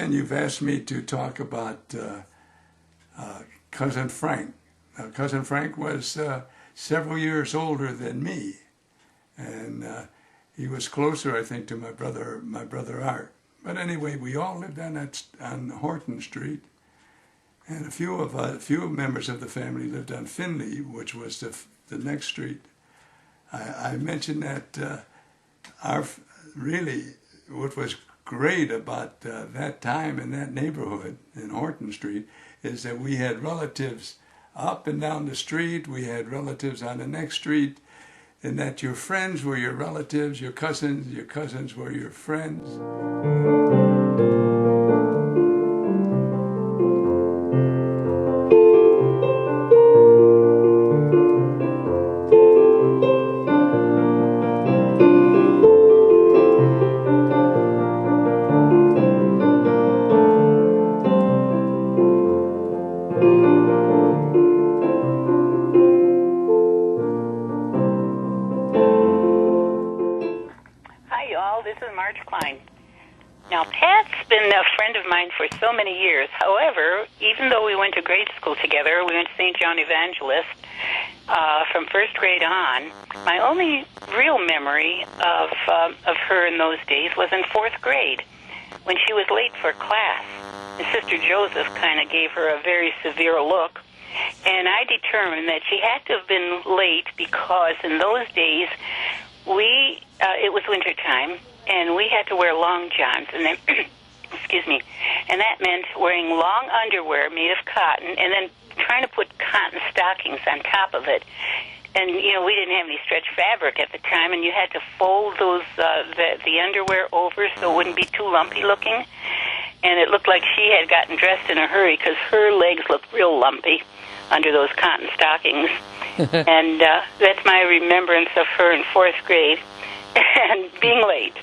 Dan, you've asked me to talk about Cousin Frank. Now, Cousin Frank was several years older than me, and he was closer, I think, to my brother Art. But anyway, we all lived on Horton Street, and a few members of the family lived on Finley, which was the next street. I mentioned that really what was great about that time in that neighborhood in Horton Street is that we had relatives up and down the street, we had relatives on the next street, and that your friends were your relatives, your cousins were your friends. Now, Pat's been a friend of mine for so many years. However, even though we went to grade school together, we went to St. John Evangelist from first grade on, my only real memory of her in those days was in fourth grade when she was late for class. And Sister Joseph kind of gave her a very severe look. And I determined that she had to have been late because in those days, it was wintertime, and we had to wear long johns, and then, excuse me, and that meant wearing long underwear made of cotton, and then trying to put cotton stockings on top of it. And, we didn't have any stretch fabric at the time, and you had to fold those the underwear over so it wouldn't be too lumpy looking. And it looked like she had gotten dressed in a hurry because her legs looked real lumpy under those cotton stockings. And that's my remembrance of her in fourth grade and being late.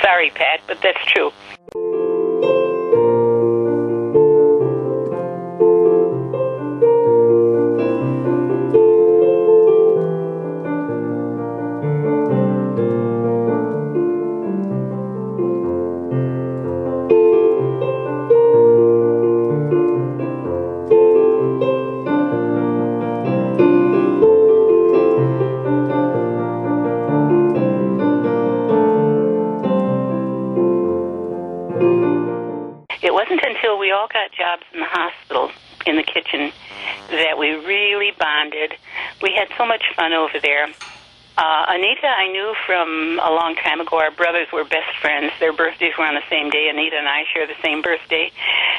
Sorry, Pat, but that's true. It wasn't until we all got jobs in the hospital, in the kitchen, that we really bonded. We had so much fun over there. Anita, I knew from a long time ago. Our brothers were best friends. Their birthdays were on the same day. Anita and I share the same birthday.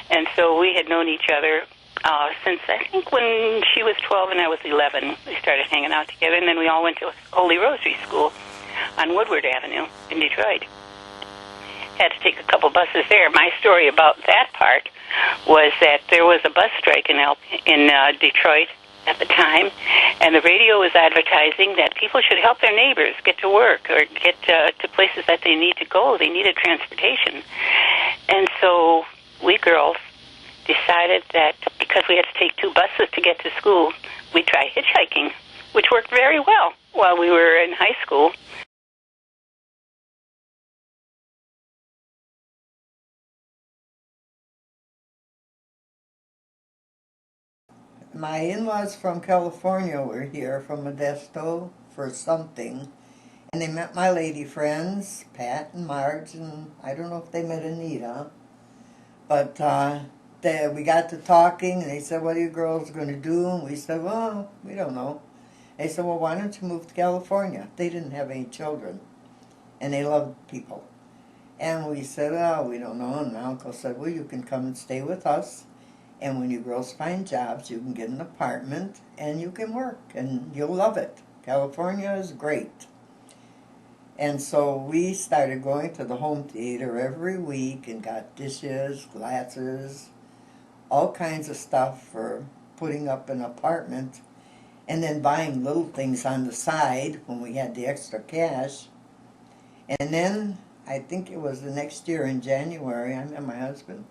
And so we had known each other since, I think, when she was 12 and I was 11. We started hanging out together, and then we all went to Holy Rosary School on Woodward Avenue in Detroit. Had to take a couple buses there. My story about that part was that there was a bus strike in Detroit at the time, and the radio was advertising that people should help their neighbors get to work or get to places that they need to go. They needed transportation. And so we girls decided that because we had to take two buses to get to school, we'd try hitchhiking, which worked very well while we were in high school. My in-laws from California were here from Modesto for something, and they met my lady friends, Pat and Marge, and I don't know if they met Anita, but we got to talking, and they said, what are you girls going to do? And we said, well, we don't know. They said, well, why don't you move to California? They didn't have any children, and they loved people. And we said, oh, we don't know. And my uncle said, well, you can come and stay with us. And when you girls find jobs, you can get an apartment and you can work and you'll love it. California is great. And so we started going to the home theater every week and got dishes, glasses, all kinds of stuff for putting up an apartment, and then buying little things on the side when we had the extra cash. And then I think it was the next year in January, I met my husband.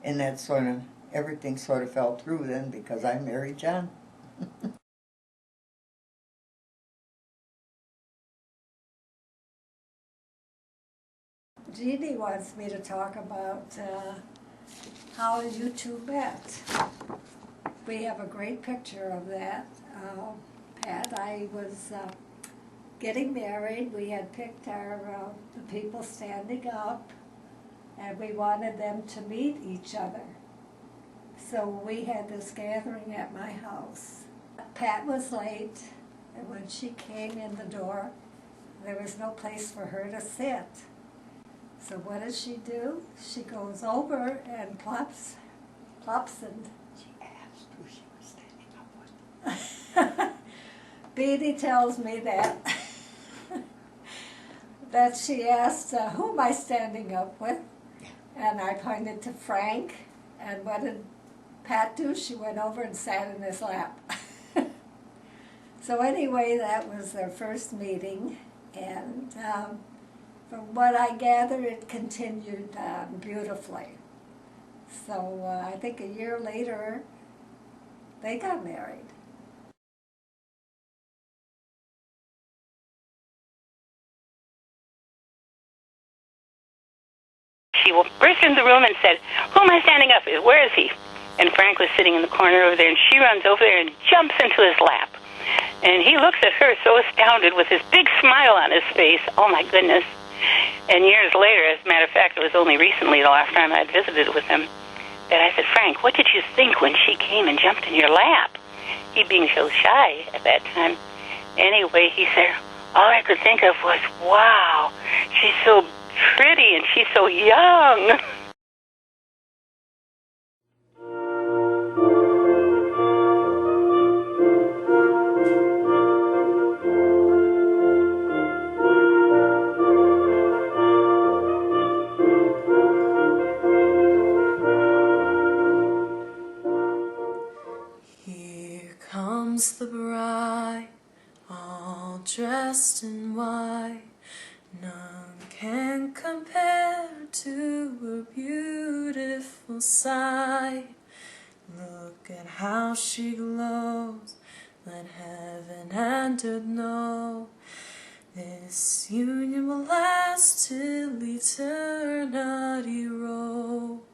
And that sort of, everything sort of fell through then because I married John. Jeannie wants me to talk about how you two met. We have a great picture of that, Pat. I was getting married. We had picked the people standing up, and we wanted them to meet each other. So we had this gathering at my house. Pat was late, and when she came in the door, there was no place for her to sit. So what does she do? She goes over and plops, and She asked who she was standing up with. Beatty tells me that she asked, who am I standing up with? And I pointed to Frank, and what did Pat do? She went over and sat in his lap. So anyway, that was their first meeting, and from what I gather, it continued beautifully. So I think a year later, they got married. She burst into the room and said, "Who am I standing up with? Where is he?" And Frank was sitting in the corner over there, and she runs over there and jumps into his lap. And he looks at her so astounded with his big smile on his face. Oh, my goodness. And years later, as a matter of fact, it was only recently, the last time I'd visited with him, that I said, "Frank, what did you think when she came and jumped in your lap?" He being so shy at that time. Anyway, he said, all I could think of was, wow, she's so pretty and she's so young. Here comes the bride, all dressed in white. None can compare to her beautiful sight. Look at how she glows, let heaven and earth know. This union will last till eternity roll.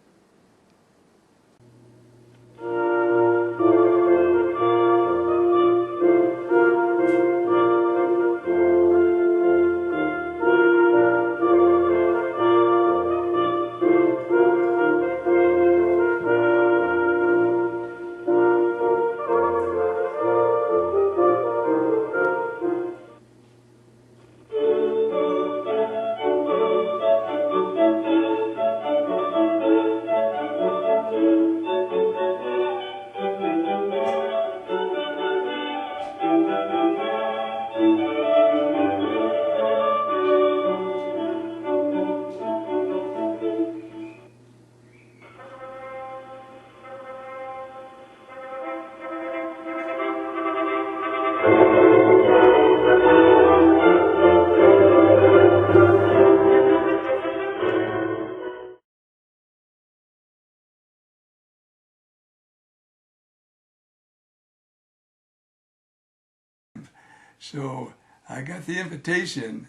So I got the invitation,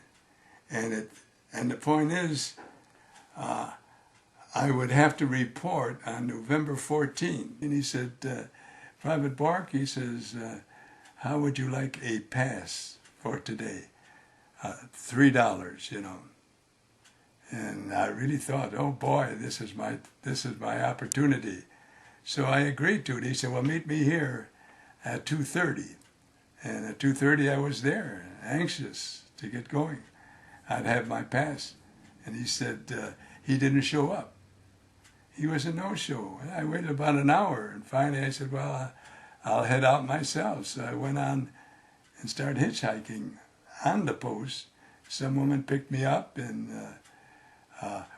and the point is, I would have to report on November 14th. And he said, Private Bark, he says, how would you like a pass for today? $3, you know. And I really thought, oh boy, this is my opportunity. So I agreed to it. He said, well, meet me here at 2:30. And at 2:30 I was there, anxious to get going. I'd have my pass. And he said he didn't show up. He was a no-show. I waited about an hour, and finally I said, well, I'll head out myself. So I went on and started hitchhiking on the post. Some woman picked me up, and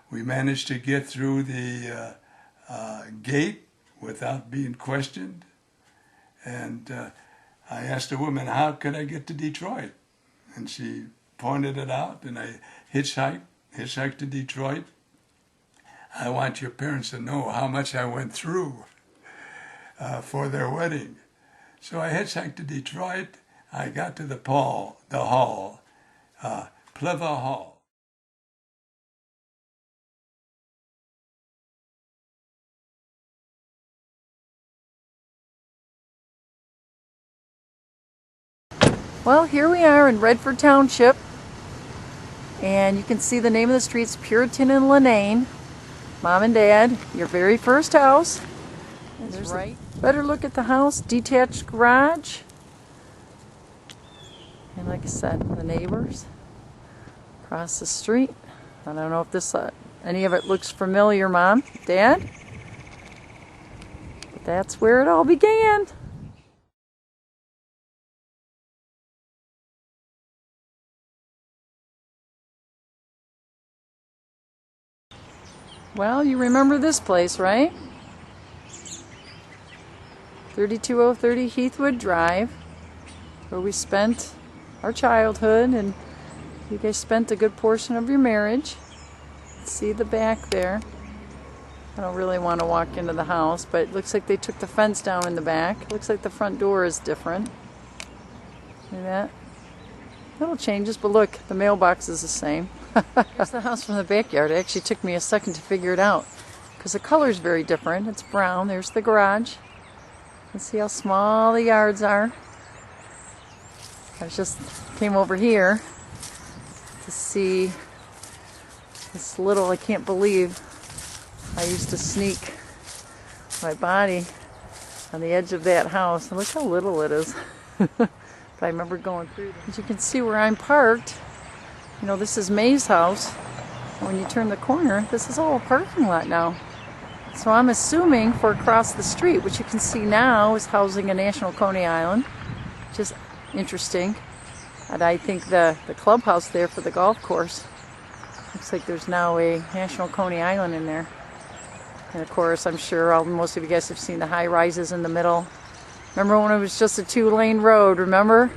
we managed to get through the gate without being questioned. And I asked a woman, how could I get to Detroit? And she pointed it out, and I hitchhiked to Detroit. I want your parents to know how much I went through for their wedding. So I hitchhiked to Detroit. I got to the hall, Pleva Hall. Well, here we are in Redford Township, and you can see the name of the streets, Puritan and Lenane. Mom and Dad, your very first house. There's right. Better look at the house, detached garage. And like I said, the neighbors across the street. I don't know if this any of it looks familiar, Mom, Dad. But that's where it all began. Well, you remember this place, right? 32030 Heathwood Drive, where we spent our childhood, and you guys spent a good portion of your marriage. See the back there. I don't really want to walk into the house, but it looks like they took the fence down in the back. Looks like the front door is different. See that? Little changes, but look, the mailbox is the same. Here's the house from the backyard. It actually took me a second to figure it out because the color is very different. It's brown. There's the garage. Let's see how small the yards are. I just came over here to see this little, I can't believe I used to sneak my body on the edge of that house. And look how little it is. But I remember going through there. As you can see where I'm parked, you know, this is May's house. When you turn the corner, this is all a parking lot now. So I'm assuming for across the street, which you can see now is housing a National Coney Island, which is interesting. And I think the clubhouse there for the golf course, looks like there's now a National Coney Island in there. And of course, I'm sure most of you guys have seen the high rises in the middle. Remember when it was just a 2-lane road, remember?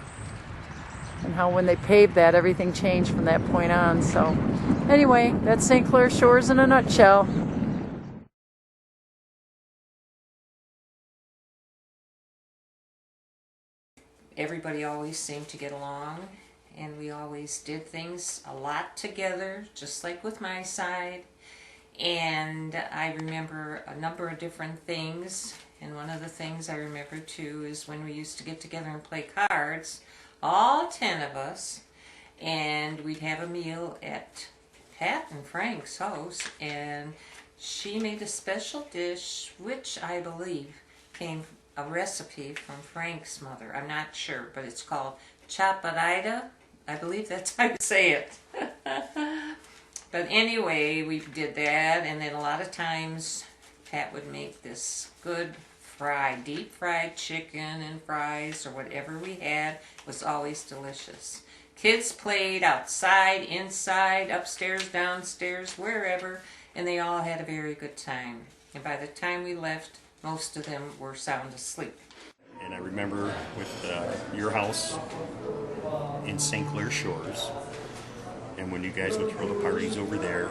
And how when they paved that, everything changed from that point on. So anyway, that's St. Clair Shores in a nutshell. Everybody always seemed to get along, and we always did things a lot together, just like with my side. And I remember a number of different things, and one of the things I remember too is when we used to get together and play cards, all 10 of us, and we'd have a meal at Pat and Frank's house, and she made a special dish, which I believe came a recipe from Frank's mother. I'm not sure, but it's called chaparrita. I believe that's how you say it. But anyway, we did that, and then a lot of times Pat would make this good deep fried chicken and fries or whatever we had. It was always delicious. Kids played outside, inside, upstairs, downstairs, wherever, and they all had a very good time. And by the time we left, most of them were sound asleep. And I remember with your house in St. Clair Shores, and when you guys would throw the parties over there,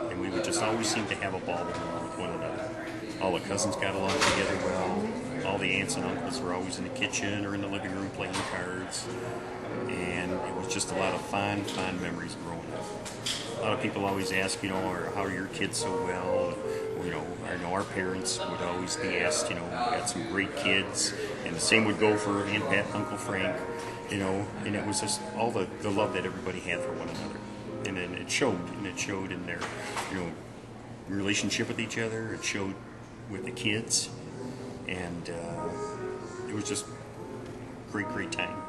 and we would just always seem to have a ball with one another. All the cousins got along together well. All the aunts and uncles were always in the kitchen or in the living room playing cards. And it was just a lot of fond memories growing up. A lot of people always ask, you know, how are your kids so well? You know, I know our parents would always be asked, you know, we got some great kids. And the same would go for Aunt Pat and Uncle Frank, you know, and it was just all the love that everybody had for one another. And then it showed in their, you know, relationship with each other. It showed with the kids, and it was just great time.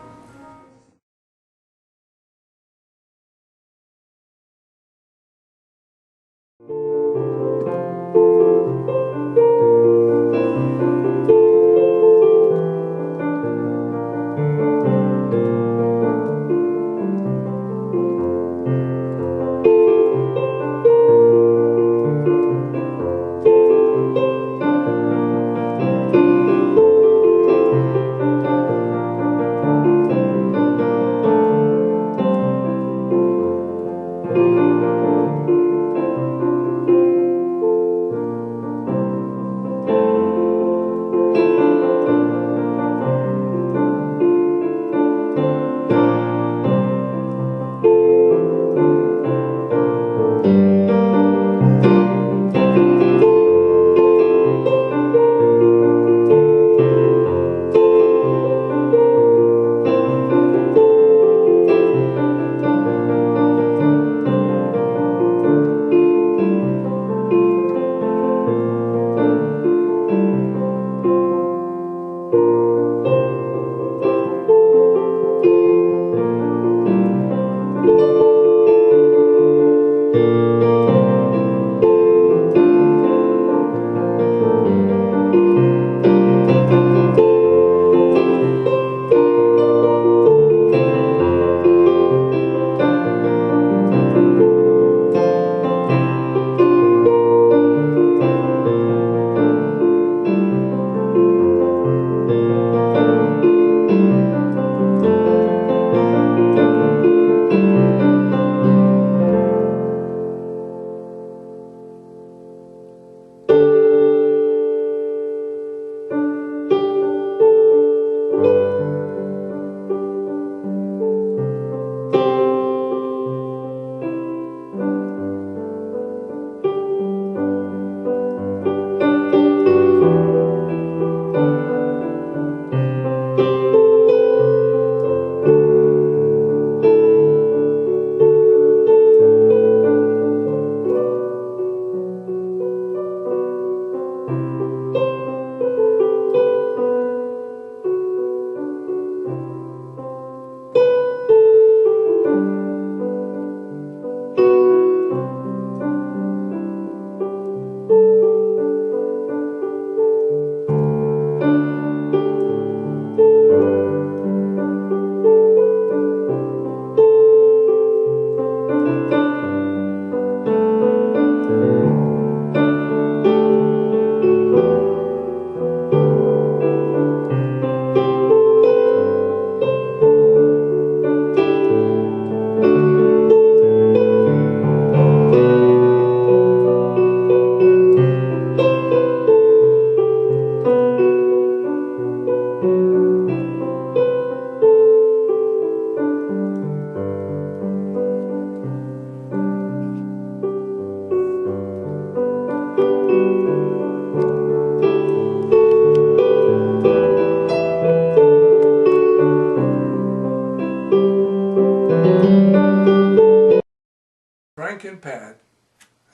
Frank and Pat,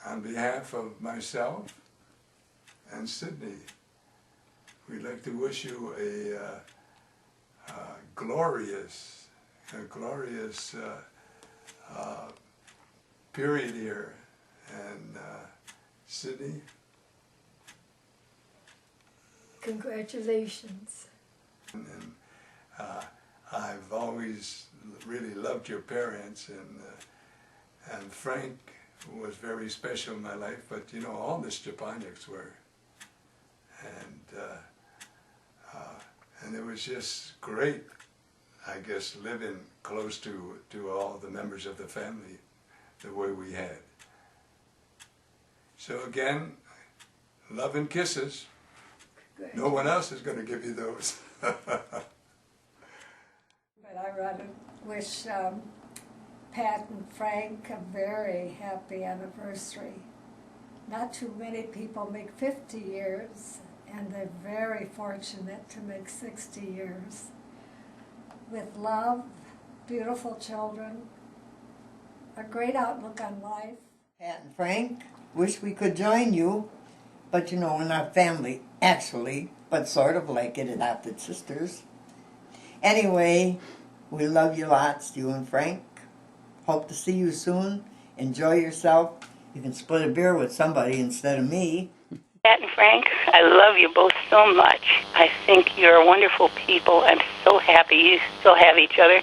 on behalf of myself and Sydney, we'd like to wish you a glorious period here. And Sydney? Congratulations. And I've always really loved your parents, and Frank was very special in my life, but you know, all the Stephanics were. And it was just great, I guess, living close to all the members of the family the way we had. So again, love and kisses. No one else is going to give you those. But I rather wish Pat and Frank a very happy anniversary. Not too many people make 50 years, and they're very fortunate to make 60 years. With love, beautiful children, a great outlook on life. Pat and Frank, wish we could join you, but you know, we're not family, actually, but sort of like it, adopted sisters. Anyway, we love you lots, you and Frank. Hope to see you soon. Enjoy yourself. You can split a beer with somebody instead of me. Pat and Frank, I love you both so much. I think you're wonderful people. I'm so happy you still have each other.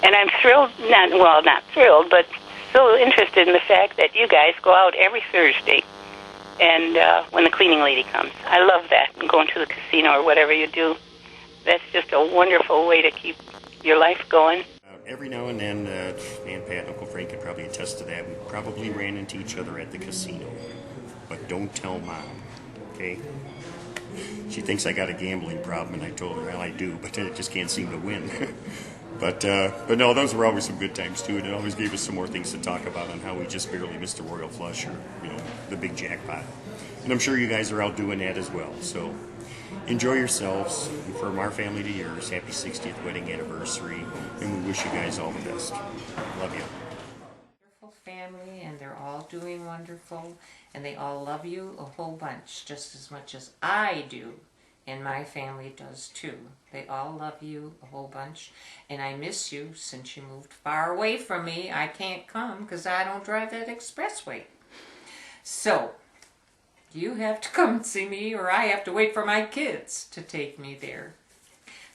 And I'm thrilled, not thrilled, but so interested in the fact that you guys go out every Thursday and when the cleaning lady comes. I love that, and going to the casino or whatever you do. That's just a wonderful way to keep your life going. Every now and then, Aunt Pat and Uncle Frank could probably attest to that. We probably ran into each other at the casino. But don't tell Mom, okay? She thinks I got a gambling problem, and I told her, well, I do, but I just can't seem to win. But no, those were always some good times, too, and it always gave us some more things to talk about on how we just barely missed the royal flush or, you know, the big jackpot. And I'm sure you guys are out doing that as well, so enjoy yourselves, and from our family to yours, happy 60th wedding anniversary, and we wish you guys all the best. Love you. Wonderful family, and they're all doing wonderful, and they all love you a whole bunch, just as much as I do, and my family does too. They all love you a whole bunch, and I miss you since you moved far away from me. I can't come because I don't drive that expressway. So you have to come and see me, or I have to wait for my kids to take me there.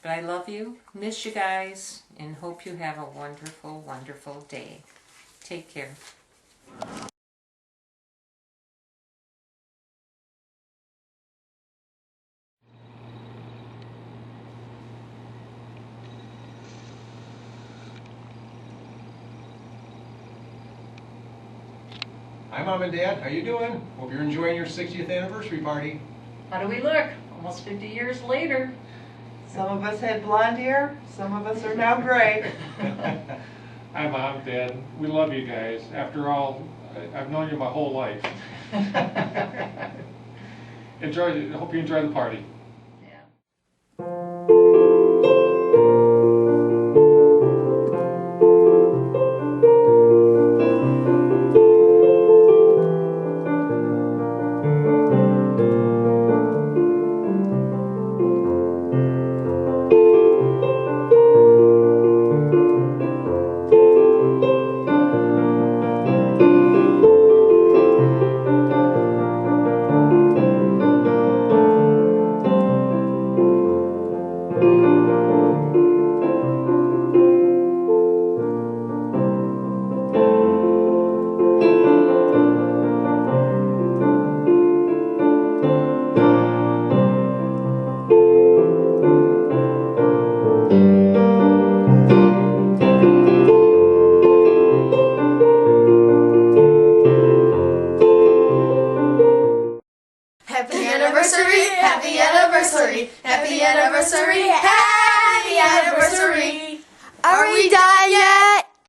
But I love you, miss you guys, and hope you have a wonderful, wonderful day. Take care. Hi, Mom and Dad. How you doing? Hope you're enjoying your 60th anniversary party. How do we look? Almost 50 years later. Some of us had blonde hair, some of us are now gray. Hi, Mom, Dad. We love you guys. After all, I've known you my whole life. Hope you enjoy the party.